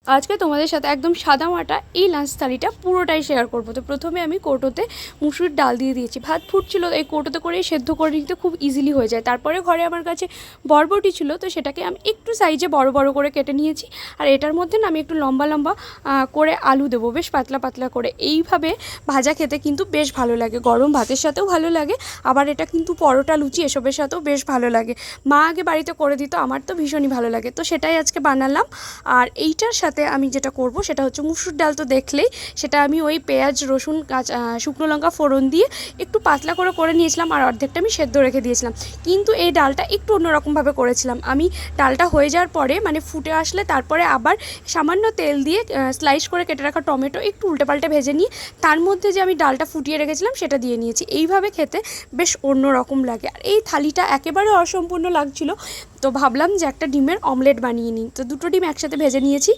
আজকে তোমাদের সাথে একদম সাদামাটা এই লাঞ্চ থালিটা পুরোটাই শেয়ার করবো। তো প্রথমে আমি কৌটোতে মুসুরির ডাল দিয়ে দিয়েছি, ভাত ফুটছিল, এই কৌটোতে করেই সেদ্ধ করে নিতে খুব ইজিলি হয়ে যায়। তারপরে ঘরে আমার কাছে বরবটি ছিল, তো সেটাকে আমি একটু সাইজে বড় বড় করে কেটে নিয়েছি। আর এটার মধ্যে না আমি একটু লম্বা লম্বা করে আলু দেবো, বেশ পাতলা পাতলা করে। এইভাবে ভাজা খেতে কিন্তু বেশ ভালো লাগে, গরম ভাতের সাথেও ভালো লাগে, আবার এটা কিন্তু পরোটা লুচি এসবের সাথেও বেশ ভালো লাগে। মা আগে বাড়িতে করে দিত, আমার তো ভীষণই ভালো লাগে, তো সেটাই আজকে বানালাম। আর এইটার সাথে আমি যেটা করব সেটা হচ্ছে মুসুর ডাল, তো দেখলেই সেটা আমি ওই পেঁয়াজ রসুন কাঁচা শুকনো লঙ্কা ফোড়ন দিয়ে একটু পাতলা করে করে নিয়েছিলাম, আর অর্ধেকটা আমি সেদ্ধ রেখে দিয়েছিলাম। কিন্তু এই ডালটা একটু অন্যরকমভাবে করেছিলাম আমি। ডালটা হয়ে যাওয়ার পরে মানে ফুটে আসলে তারপরে আবার সামান্য তেল দিয়ে স্লাইস করে কেটে রাখা টমেটো একটু উল্টে পাল্টে ভেজে নিয়ে তার মধ্যে যে আমি ডালটা ফুটিয়ে রেখেছিলাম সেটা দিয়ে নিয়েছি। এইভাবে খেতে বেশ অন্যরকম লাগে। আর এই থালিটা একেবারে অসম্পূর্ণ লাগছিল, তো ভাবলাম যে একটা ডিমের অমলেট বানিয়ে নিই। তো দুটো ডিম একসাথে ভেজে নিয়েছি।